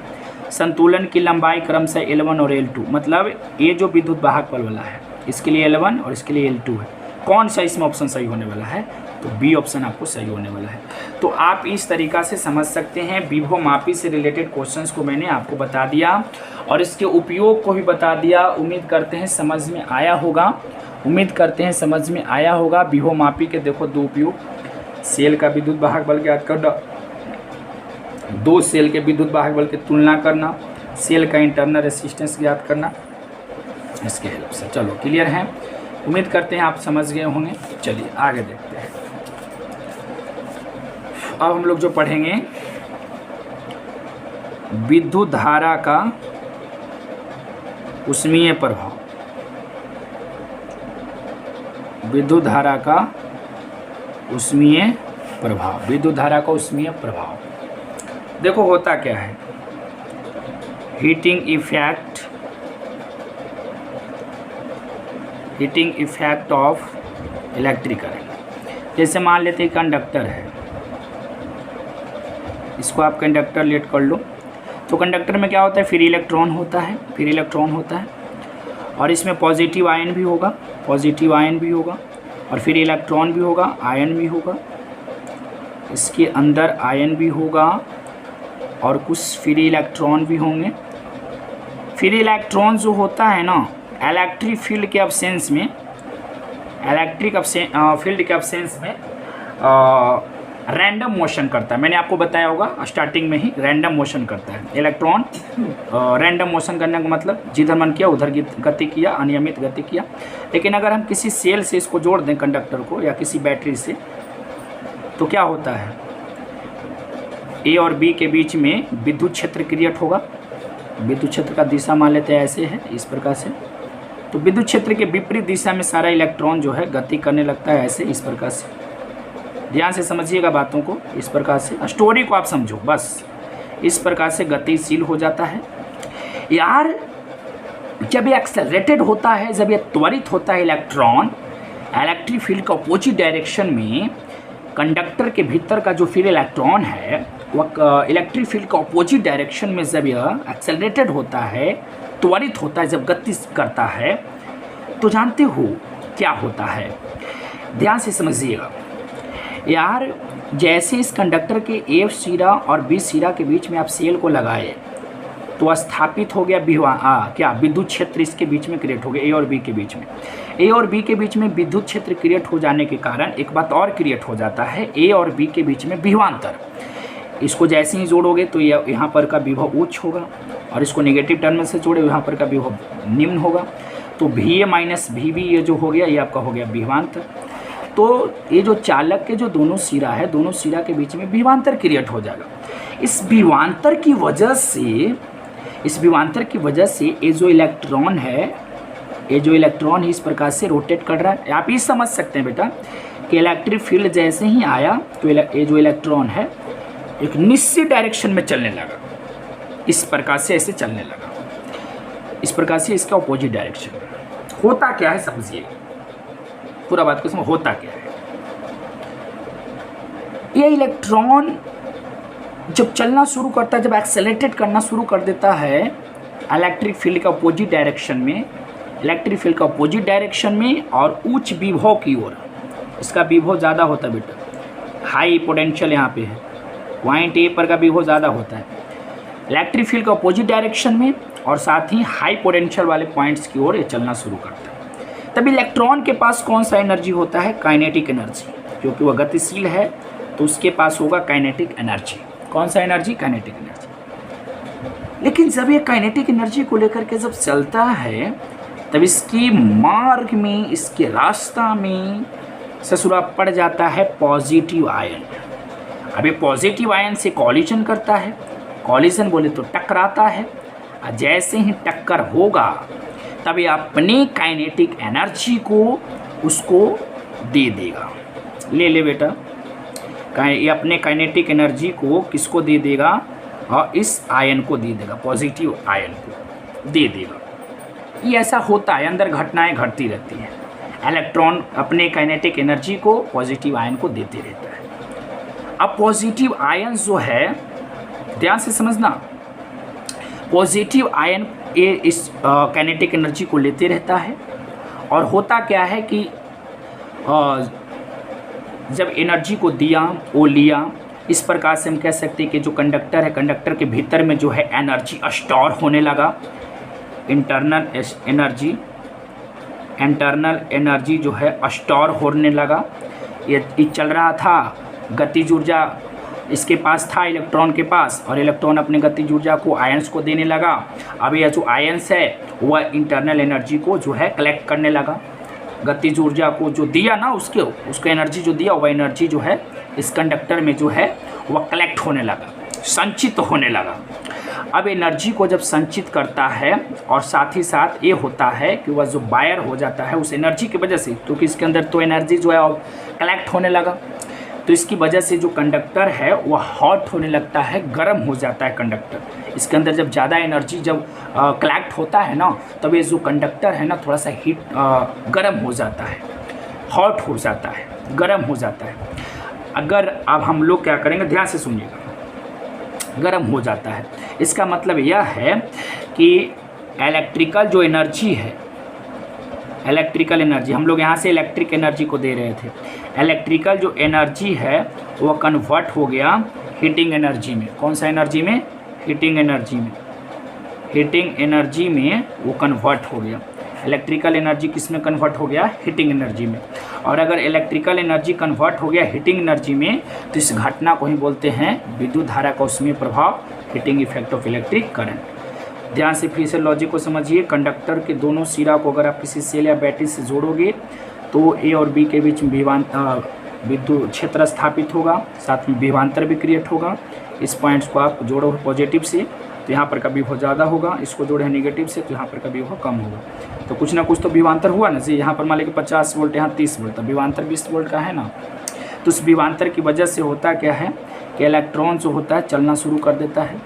संतुलन की लंबाई क्रमशः L1 और L2, मतलब ये जो विद्युत वाहक बल वाला है इसके लिए L1 और इसके लिए L2 है। कौन सा इसमें ऑप्शन सही होने वाला है? तो बी ऑप्शन आपको सही होने वाला है। तो आप इस तरीक़ा से समझ सकते हैं। विभव मापी से रिलेटेड क्वेश्चंस को मैंने आपको बता दिया और इसके उपयोग को भी बता दिया। उम्मीद करते हैं समझ में आया होगा, उम्मीद करते हैं समझ में आया होगा। विभव मापी के देखो दो उपयोग, सेल का विद्युत वाहक बल ज्ञात करना, दो सेल के विद्युत वाहक बल की तुलना करना, सेल का इंटरनल रेसिस्टेंस ज्ञात करना, इसके हेल्प से। चलो क्लियर है, उम्मीद करते हैं आप समझ गए होंगे। चलिए आगे देखते हैं। अब हम लोग जो पढ़ेंगे विद्युत धारा का ऊष्मीय प्रभाव, विद्युत धारा का ऊष्मीय प्रभाव, विद्युत धारा का ऊष्मीय प्रभाव। देखो होता क्या है, heating effect of electric current. जैसे मान लेते हैं कंडक्टर है, इसको आप कंडक्टर लेट कर लो, तो कंडक्टर में क्या होता है, फ्री इलेक्ट्रॉन होता है, फ्री इलेक्ट्रॉन होता है, और इसमें पॉजिटिव आयन भी होगा, पॉजिटिव आयन भी होगा, और फ्री इलेक्ट्रॉन भी होगा, आयन भी होगा। इसके अंदर आयन भी होगा और कुछ फ्री इलेक्ट्रॉन भी होंगे। फ्री इलेक्ट्रॉन जो होता है ना, इलेक्ट्रिक फील्ड के अब्सेंस में, फील्ड के अब्सेंस में रैंडम मोशन करता है। मैंने आपको बताया होगा स्टार्टिंग में ही, रैंडम मोशन करता है इलेक्ट्रॉन। रैंडम मोशन करने का मतलब जिधर मन किया उधर गति किया, अनियमित गति किया। लेकिन अगर हम किसी सेल से इसको जोड़ दें, कंडक्टर को, या किसी बैटरी से, तो क्या होता है, ए और बी के बीच में विद्युत क्षेत्र क्रिएट होगा। विद्युत क्षेत्र का दिशा मान लेते हैं ऐसे है, इस प्रकार से। तो विद्युत क्षेत्र के विपरीत दिशा में सारा इलेक्ट्रॉन जो है गति करने लगता है ऐसे, इस प्रकार से। ध्यान से समझिएगा बातों को, इस प्रकार से स्टोरी को आप समझो बस। इस प्रकार से गतिशील हो जाता है यार। जब ये एक्सेलरेटेड होता है, जब ये त्वरित होता है इलेक्ट्रॉन इलेक्ट्रिक फील्ड का अपोजिट डायरेक्शन में, कंडक्टर के भीतर का जो फिर इलेक्ट्रॉन है वह इलेक्ट्रिक फील्ड का अपोजिट डायरेक्शन में जब यह एक्सेलरेटेड होता है, त्वरित होता है, जब गति करता है, तो जानते हो क्या होता है। ध्यान से समझिएगा यार। जैसे इस कंडक्टर के ए सिरा और बी सिरा के बीच में आप सेल को लगाए, तो स्थापित हो गया क्या विद्युत क्षेत्र इसके बीच में क्रिएट हो गया, ए और बी के बीच में। ए और बी के बीच में विद्युत क्षेत्र क्रिएट हो जाने के कारण एक बात और क्रिएट हो जाता है, ए और बी के बीच में विभवांतर। इसको जैसे ही जोड़ोगे तो यहाँ पर का विभव उच्च होगा, और इसको नेगेटिव टर्मिनल से जोड़े यहाँ पर का विभव निम्न होगा। तो VA माइनस VB ये जो हो गया, ये आपका हो गया विभवांतर। तो ये जो चालक के जो दोनों सिरा है, दोनों सिरा के बीच में विभवांतर क्रिएट हो जाएगा। इस विभवांतर की वजह से ये जो इलेक्ट्रॉन है, इस प्रकार से रोटेट कर रहा है। आप ये समझ सकते हैं बेटा कि इलेक्ट्रिक फील्ड जैसे ही आया तो ये जो इलेक्ट्रॉन है एक निश्चित डायरेक्शन में चलने लगा, इस प्रकार से ऐसे चलने लगा, इस प्रकार से इसका अपोजिट डायरेक्शन। होता क्या है समझिए, पूरा बात को समझ। होता क्या है, ये इलेक्ट्रॉन जब चलना शुरू करता है, जब एक्सेलरेटेट करना शुरू कर देता है इलेक्ट्रिक फील्ड का अपोजिट डायरेक्शन में, और उच्च विभव की ओर, इसका विभव ज़्यादा होता है बेटा, हाई पोटेंशियल यहाँ पे है, पॉइंट ए पर का विभव ज़्यादा होता है इलेक्ट्रिक फील्ड का अपोजिट डायरेक्शन में, और साथ ही हाई पोटेंशियल वाले पॉइंट्स की ओर ये चलना शुरू करता है। तब इलेक्ट्रॉन के पास कौन सा एनर्जी होता है, काइनेटिक एनर्जी, क्योंकि वह गतिशील है तो उसके पास होगा काइनेटिक एनर्जी। कौन सा एनर्जी, काइनेटिक एनर्जी। लेकिन जब ये काइनेटिक एनर्जी को लेकर के जब चलता है, तब इसकी मार्ग में, इसके रास्ता में ससुरा पड़ जाता है पॉजिटिव आयन। अब ये पॉजिटिव आयन से कॉलिजन करता है, कॉलिजन बोले तो टकराता है, और जैसे ही टक्कर होगा तब ये अपने काइनेटिक एनर्जी को उसको दे देगा। ले बेटा, ये अपने काइनेटिक एनर्जी को किसको दे देगा, और इस आयन को दे देगा, पॉजिटिव आयन को दे देगा। ये ऐसा होता है, अंदर घटनाएं घटती रहती हैं। इलेक्ट्रॉन अपने काइनेटिक एनर्जी को पॉजिटिव आयन को देते रहता है। अब पॉजिटिव आयन जो है, ध्यान से समझना, पॉजिटिव आयन ये इस काइनेटिक एनर्जी को लेते रहता है। और होता क्या है कि जब एनर्जी को दिया वो लिया, इस प्रकार से हम कह सकते हैं कि जो कंडक्टर है, कंडक्टर के भीतर में जो है एनर्जी स्टोर होने लगा। इंटरनल एनर्जी जो है स्टोर होने लगा। ये चल रहा था, गतिज ऊर्जा इसके पास था, इलेक्ट्रॉन के पास, और इलेक्ट्रॉन अपने गतिज ऊर्जा को आयंस को देने लगा। अब यह जो आयंस है वह इंटरनल एनर्जी को जो है कलेक्ट करने लगा। गतिज ऊर्जा को जो दिया ना, उसको एनर्जी जो दिया, वह एनर्जी जो है इस कंडक्टर में जो है वह कलेक्ट होने लगा, संचित होने लगा। अब एनर्जी को जब संचित करता है, और साथ ही साथ ये होता है कि वह जो बायर हो जाता है उस एनर्जी की वजह से, क्योंकि इसके अंदर तो एनर्जी जो है कलेक्ट होने लगा, तो इसकी वजह से जो कंडक्टर है वह हॉट होने लगता है, गर्म हो जाता है कंडक्टर। इसके अंदर जब ज़्यादा एनर्जी जब कलेक्ट होता है ना, तब ये जो कंडक्टर है ना थोड़ा सा गर्म हो जाता है, हॉट हो जाता है, गर्म हो जाता है। अगर अब हम लोग क्या करेंगे, ध्यान से सुनिएगा, गर्म हो जाता है, इसका मतलब यह है कि इलेक्ट्रिकल जो एनर्जी है इलेक्ट्रिकल एनर्जी, हम लोग यहाँ से इलेक्ट्रिक एनर्जी को दे रहे थे। इलेक्ट्रिकल जो एनर्जी है वो कन्वर्ट हो गया हीटिंग एनर्जी में। कौन सा एनर्जी में? हीटिंग एनर्जी में। हीटिंग एनर्जी में वो कन्वर्ट हो गया। इलेक्ट्रिकल एनर्जी किस में कन्वर्ट हो गया? हीटिंग एनर्जी में। और अगर इलेक्ट्रिकल एनर्जी कन्वर्ट हो गया हीटिंग एनर्जी में तो इस घटना को ही बोलते हैं विद्युत धारा का उसमें प्रभाव, heating effect of electric current. ध्यान से फिर से लॉजिक को समझिए। कंडक्टर के दोनों सिरा को अगर आप किसी सेल या बैटरी से जोड़ोगे तो ए और बी के बीच में विद्युत क्षेत्र स्थापित होगा, साथ में विभवांतर भी क्रिएट होगा। इस पॉइंट्स को आप जोड़ो पॉजिटिव से तो यहाँ पर का विभव ज़्यादा होगा, इसको जोड़े नेगेटिव से तो यहाँ पर का विभव कम होगा। तो कुछ ना कुछ तो विभवांतर हुआ ना। जैसे यहाँ पर मान लीजिए 50 वोल्ट, यहाँ 30 वोल्ट, तो विभवांतर 20 वोल्ट का है ना। तो उस विभवांतर की वजह से होता क्या है कि इलेक्ट्रॉन जो होता है चलना शुरू कर देता है,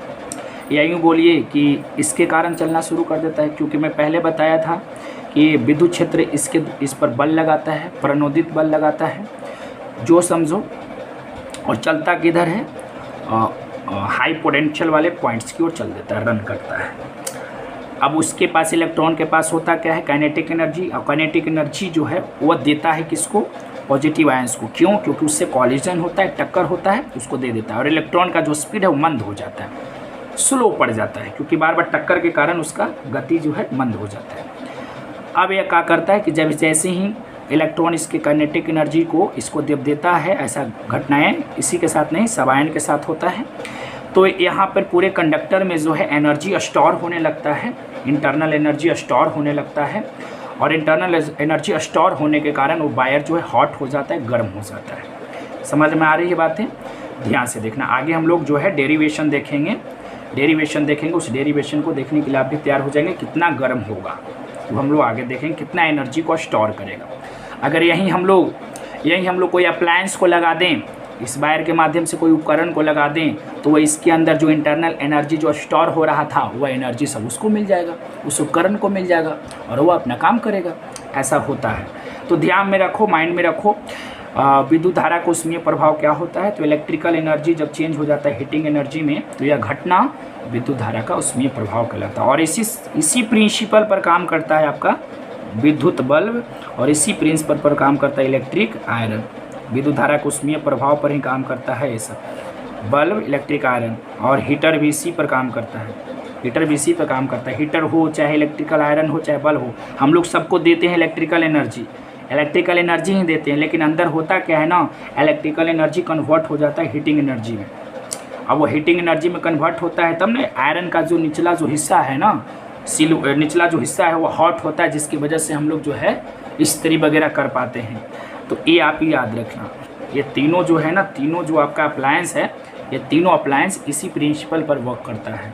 या यूँ बोलिए कि इसके कारण चलना शुरू कर देता है। क्योंकि मैं पहले बताया था कि विद्युत क्षेत्र इस पर बल लगाता है, प्रणोदित बल लगाता है जो समझो, और चलता किधर है? हाई पोटेंशियल वाले पॉइंट्स की ओर चल देता है, रन करता है। अब उसके पास इलेक्ट्रॉन के पास होता क्या है? Kinetic energy. और काइनेटिक एनर्जी जो है वो देता है किसको? पॉजिटिव आयंस को। क्यों? क्योंकि उससे कॉलिजन होता है, टक्कर होता है, उसको दे देता है। और इलेक्ट्रॉन का जो स्पीड है वो मंद हो जाता है, स्लो पड़ जाता है, क्योंकि बार बार टक्कर के कारण उसका गति जो है मंद हो जाता है। अब यह क्या करता है कि जब जैसे ही इलेक्ट्रॉन इसके काइनेटिक एनर्जी को इसको दे देता है, ऐसा घटनाएं इसी के साथ नहीं सब आयन के साथ होता है, तो यहाँ पर पूरे कंडक्टर में जो है एनर्जी स्टोर होने लगता है, इंटरनल एनर्जी स्टोर होने लगता है। और इंटरनल एनर्जी स्टोर होने के कारण वो वायर जो है हॉट हो जाता है, गर्म हो जाता है। समझ में आ रही है बातें? ध्यान से देखना। आगे हम लोग जो है डेरिवेशन देखेंगे, उस डेरिवेशन को देखने के लिए आप भी तैयार हो जाएंगे। कितना गर्म होगा तो हम लोग आगे देखेंगे, कितना एनर्जी को स्टोर करेगा। अगर यहीं हम लोग कोई अप्लायंस को लगा दें, इस वायर के माध्यम से कोई उपकरण को लगा दें, तो वह इसके अंदर जो इंटरनल एनर्जी जो स्टोर हो रहा था वह एनर्जी सब उसको मिल जाएगा, उस उपकरण को मिल जाएगा और वह अपना काम करेगा। ऐसा होता है। तो ध्यान में रखो, माइंड में रखो, विद्युत धारा को उसमें प्रभाव क्या होता है। तो इलेक्ट्रिकल एनर्जी जब चेंज हो जाता है हीटिंग एनर्जी में तो यह घटना विद्युत धारा का उसमें प्रभाव कहलाता है। और इसी प्रिंसिपल पर काम करता है आपका विद्युत बल्ब, और इसी प्रिंसिपल पर काम करता है इलेक्ट्रिक आयरन। विद्युत धारा को उसमें प्रभाव पर ही काम करता है ये सब, बल्ब, इलेक्ट्रिक आयरन। और हीटर भी इसी पर काम करता है, हीटर हो चाहे इलेक्ट्रिकल आयरन हो चाहे बल्ब हो, हम लोग सबको देते हैं इलेक्ट्रिकल एनर्जी ही देते हैं। लेकिन अंदर होता क्या है ना, इलेक्ट्रिकल एनर्जी कन्वर्ट हो जाता है हीटिंग एनर्जी में। अब वो हीटिंग एनर्जी में कन्वर्ट होता है तब ना आयरन का जो निचला जो हिस्सा है ना, निचला जो हिस्सा है वो हॉट होता है, जिसकी वजह से हम लोग जो है इस्त्री वगैरह कर पाते हैं। तो ये आप ही याद रखना, ये तीनों जो है ना, तीनों जो आपका अप्लायंस है, ये तीनों अप्लायंस इसी प्रिंसिपल पर वर्क करता है।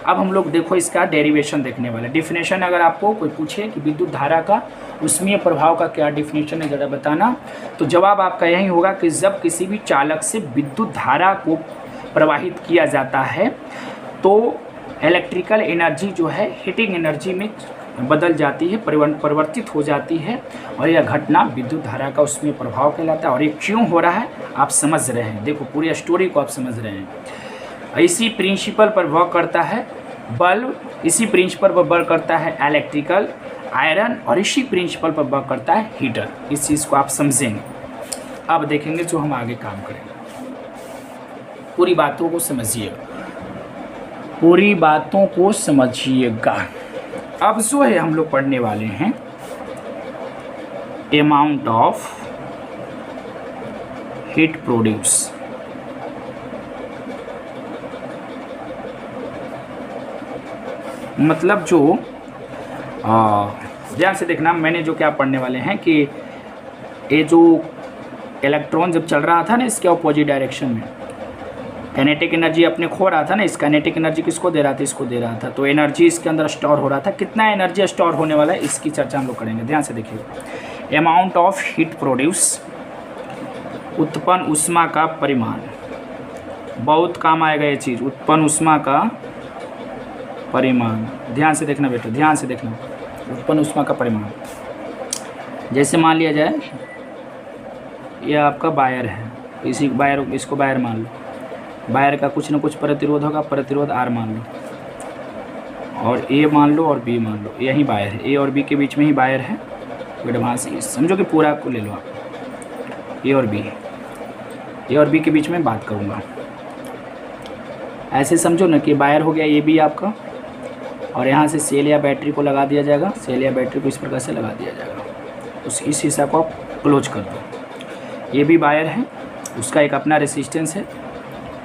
अब हम लोग देखो इसका डेरिवेशन देखने वाले। डिफिनेशन अगर आपको कोई पूछे कि विद्युत धारा का उसमें प्रभाव का क्या डिफिनेशन है ज़रा बताना, तो जवाब आपका यही होगा कि जब किसी भी चालक से विद्युत धारा को प्रवाहित किया जाता है तो इलेक्ट्रिकल एनर्जी जो है हीटिंग एनर्जी में बदल जाती है, परिवर्तित हो जाती है, और यह घटना विद्युत धारा का उसमें प्रभाव कहलाता है। और ये क्यों हो रहा है आप समझ रहे हैं, देखो पूरी स्टोरी को आप समझ रहे हैं। इसी प्रिंसिपल पर वर्क करता है बल्ब, इसी प्रिंसिपल पर वर्क करता है इलेक्ट्रिकल आयरन, और इसी प्रिंसिपल पर वर्क करता है हीटर। इस चीज़ को आप समझेंगे। अब देखेंगे जो हम आगे काम करेंगे। पूरी बातों को समझिएगा। अब जो है हम लोग पढ़ने वाले हैं अमाउंट ऑफ हीट प्रोड्यूस। मतलब जो ध्यान से देखना, मैंने जो क्या पढ़ने वाले हैं कि ये जो इलेक्ट्रॉन जब चल रहा था ना इसके अपोजिट डायरेक्शन में, काइनेटिक एनर्जी अपने खो रहा था ना, इस काइनेटिक एनर्जी किसको दे रहा था, इसको दे रहा था। तो एनर्जी इसके अंदर स्टोर हो रहा था। कितना एनर्जी स्टोर होने वाला है इसकी चर्चा हम लोग करेंगे। ध्यान से देखिए, अमाउंट ऑफ हीट प्रोड्यूस, उत्पन्न ऊष्मा का परिमाण। बहुत काम आएगा ये चीज़, उत्पन्न ऊष्मा का परिमाण। ध्यान से देखना बेटा, ध्यान से देखना, उत्पन्न ऊष्मा का परिमाण। जैसे मान लिया जाए ये आपका वायर है, इसको वायर मान लो, वायर का कुछ न कुछ प्रतिरोध होगा, प्रतिरोध R मान लो, और ए मान लो और बी मान लो, यही वायर है, ए और बी के बीच में ही वायर है। एडवांस समझो कि पूरा को ले लो आप, ए और बी के बीच में बात करूँगा। ऐसे समझो ना कि वायर हो गया ये भी आपका, और यहाँ से सेल या बैटरी को लगा दिया जाएगा, सेल या बैटरी को इस प्रकार से लगा दिया जाएगा। इस हिस्सा को आप क्लोज कर दो। ये भी वायर है, उसका एक अपना रेसिस्टेंस है,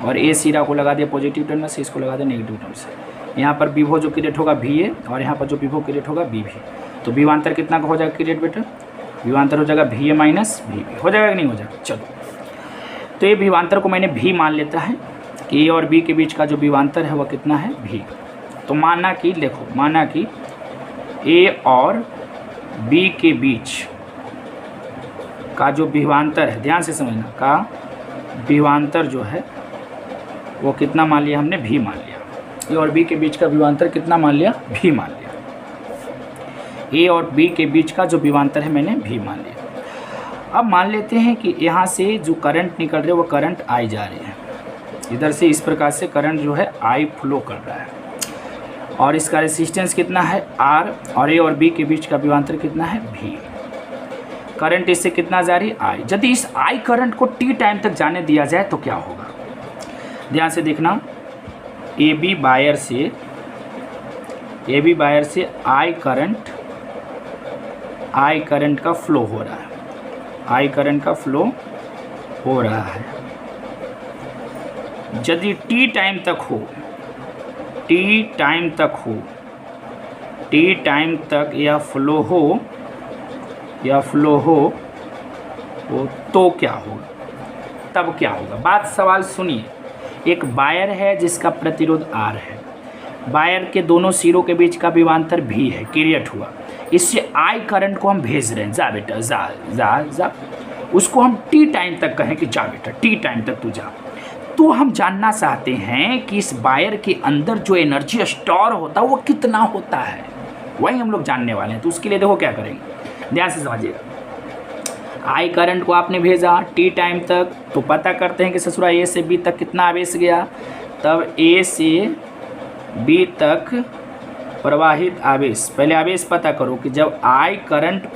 और ए सिरा को लगा दिया पॉजिटिव टर्मिनल से, इसको लगा दिया नेगेटिव टर्मिनल से। यहाँ पर विभव जो क्रिएट होगा भी ए, और यहाँ पर जो विभव क्रिएट होगा बी भी। तो विभवांतर कितना का हो जाएगा क्रिएट बेटा? विभवांतर हो जाएगा भी ए माइनस भी बी। हो जाएगा कि नहीं हो जाएगा? चलो, तो ये विभवांतर को मैंने भी मान लेता है कि ए और बी के बीच का जो विभवांतर है वह कितना है? भी। तो माना कि देखो, माना कि ए और बी के बीच का जो विभवांतर है, ध्यान से समझना, का विभवांतर जो है वो कितना मान लिया हमने? भी मान लिया। ए और बी के बीच का विभवांतर कितना मान लिया? भी मान लिया। ए और बी के बीच का जो विभवांतर है मैंने भी मान लिया। अब मान लेते हैं कि यहाँ से जो करंट निकल रहे वो करंट आई जा रही है, इधर से इस प्रकार से करंट जो है आई फ्लो कर रहा है, और इसका रेसिस्टेंस कितना है? आर, और ए और बी के बीच का विभवांतर कितना है? भी। करंट इससे कितना जा रही है? आई। यदि इस आई करंट को टी टाइम तक जाने दिया जाए तो क्या होगा? ध्यान से देखना, ए बी वायर से आई करंट का फ्लो हो रहा है, आई करंट का फ्लो हो रहा है। यदि टी टाइम तक यह फ्लो हो तो क्या होगा? तब क्या होगा? बात सवाल सुनिए। एक वायर है जिसका प्रतिरोध आर है, वायर के दोनों सिरों के बीच का विभवांतर भी है, क्रिएट हुआ। इससे आई करंट को हम भेज रहे हैं, जा बेटा जा जा जा, उसको हम टी टाइम तक कहें कि जा बेटा टी टाइम तक तू जा। तो हम जानना चाहते हैं कि इस वायर के अंदर जो एनर्जी स्टोर होता है वो कितना होता है, वही हम लोग जानने वाले हैं। तो उसके लिए देखो क्या करेंगे, ध्यान से समझिएगा। आई करंट को आपने भेजा टी टाइम तक, तो पता करते हैं कि ससुरा ए से बी तक कितना आवेश गया। तब ए से बी तक प्रवाहित आवेश, पहले आवेश पता करो कि जब आई करंट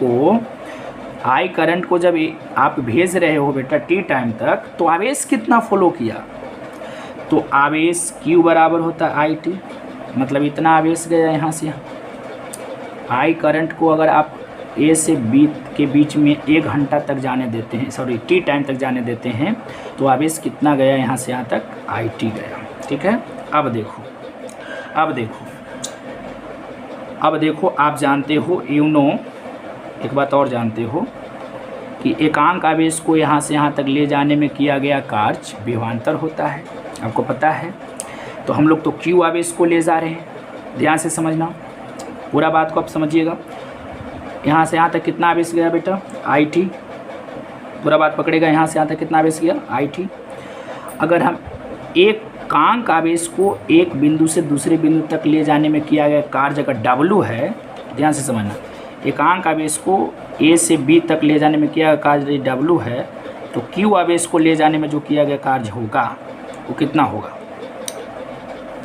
को जब आप भेज रहे हो बेटा टी टाइम तक, तो आवेश कितना फ्लो किया? तो आवेश Q बराबर होता है आई टी, मतलब इतना आवेश गया यहाँ से यहाँ। आई करंट को अगर आप ए से बी के बीच में 1 घंटा तक जाने देते हैं, सॉरी टी टाइम तक जाने देते हैं, तो आवेश कितना गया यहाँ से यहाँ तक? आई टी गया। ठीक है, अब देखो आप जानते हो एक बात और जानते हो कि एकांक आवेश को यहाँ से यहाँ तक ले जाने में किया गया कार्य विभवांतर होता है, आपको पता है। तो हम लोग तो Q आवेश को ले जा रहे हैं, ध्यान से समझना, पूरा बात को आप समझिएगा। यहाँ से यहाँ तक कितना आवेश गया बेटा? I T. पूरा बात पकड़ेगा, यहाँ से यहाँ तक कितना आवेश गया? I T. अगर हम एक एकांक आवेश को एक बिंदु से दूसरे बिंदु तक ले जाने में किया गया कार्य अगर W है, ध्यान से समझना, एकांक आवेश को A से B तक ले जाने में किया गया कार्य W है, तो Q आवेश को ले जाने में जो किया गया कार्य होगा वो कितना होगा?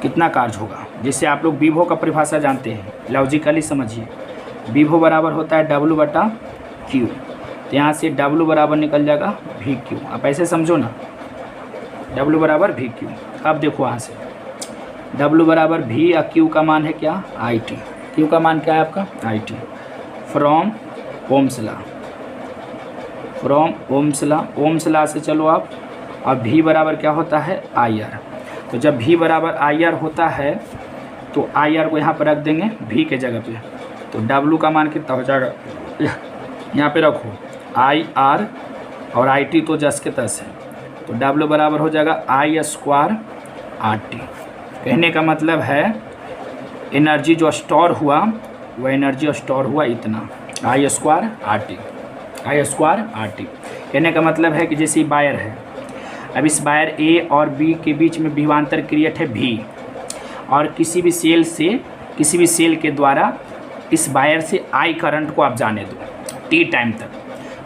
कितना कार्य होगा? जिससे आप लोग विभव का परिभाषा जानते हैं, लॉजिकली समझिए। विभव बराबर होता है W बटा Q, तो यहाँ से W बराबर निकल जाएगा VQ। आप ऐसे समझो ना, W बराबर VQ। अब देखो यहाँ से W बराबर V या Q का मान है क्या? IT। Q का मान क्या है आपका? IT। फ्रॉम ओम्स लॉ से चलो आप, और V बराबर क्या होता है? IR। तो जब V बराबर IR होता है तो IR को यहाँ पर रख देंगे V के जगह पे, तो W का मान कितना हो जाएगा? यहाँ पे रखो IR, और IT तो जस के तस है, तो W बराबर हो जाएगा I स्क्वायर RT। कहने का मतलब है एनर्जी जो स्टोर हुआ वह एनर्जी स्टोर हुआ इतना, I स्क्वायर RT। कहने का मतलब है कि जैसे वायर है, अब इस वायर A और B के बीच में विभवांतर क्रिएट है V, और किसी भी सेल के द्वारा इस वायर से I करंट को आप जाने दो T टाइम तक,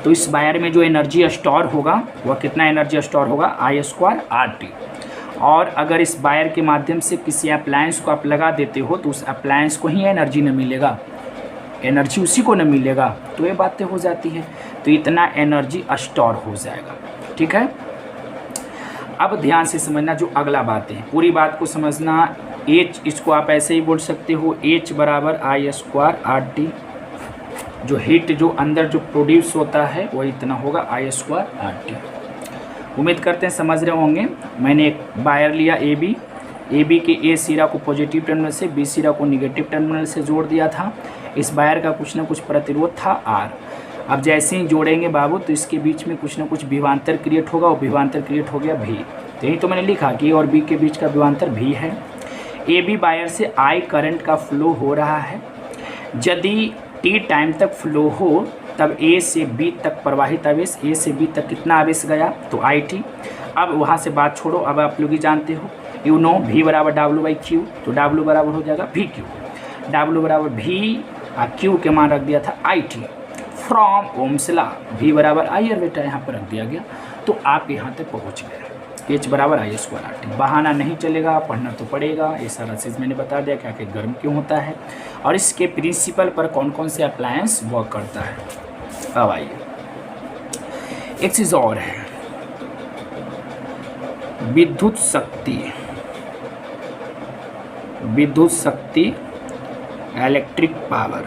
तो इस वायर में जो एनर्जी स्टोर होगा वह कितना एनर्जी स्टोर होगा? I square RT। और अगर इस वायर के माध्यम से किसी अप्लायंस को आप लगा देते हो तो उस अप्लायंस को ही एनर्जी न मिलेगा, एनर्जी उसी को न मिलेगा, तो ये बातें हो जाती है। तो इतना एनर्जी स्टोर हो जाएगा। ठीक है, अब ध्यान से समझना जो अगला बात है, पूरी बात को समझना। H इसको आप ऐसे ही बोल सकते हो, H बराबर I² RT, जो हीट जो अंदर जो प्रोड्यूस होता है वो इतना होगा I² RT। उम्मीद करते हैं समझ रहे होंगे। मैंने एक वायर लिया AB के A सिरा को पॉजिटिव टर्मिनल से, B सिरा को निगेटिव टर्मिनल से जोड़ दिया था। इस वायर का कुछ ना कुछ प्रतिरोध था R। अब जैसे ही जोड़ेंगे बाबू तो इसके बीच में कुछ ना कुछ विभवांतर क्रिएट होगा, और विभवांतर क्रिएट हो गया V। तो यही तो मैंने लिखा कि A और B के बीच का विभवांतर V है। AB वायर से I करंट का फ्लो हो रहा है। यदि T टाइम तक फ्लो हो तब A से B तक प्रवाहित आवेश, A से B तक कितना आवेश गया तो IT। अब वहाँ से बात छोड़ो, अब आप लोग ही जानते हो, यू नो V बराबर W/Q, तो W बराबर हो जाएगा VQ। W बराबर V और Q के मान रख दिया था IT from Ohm's law. V बराबर I और बेटा यहाँ पर रख दिया गया, तो आप यहाँ तक पहुँच गए। H बराबर I² RT। बहाना नहीं चलेगा, पढ़ना तो पड़ेगा। ये सारा चीज़ मैंने बता दिया क्या कि गर्म क्यों होता है और इसके प्रिंसिपल पर कौन कौन से अप्लायंस वर्क करता है। अब आइए एक चीज़ और है, विद्युत शक्ति इलेक्ट्रिक पावर।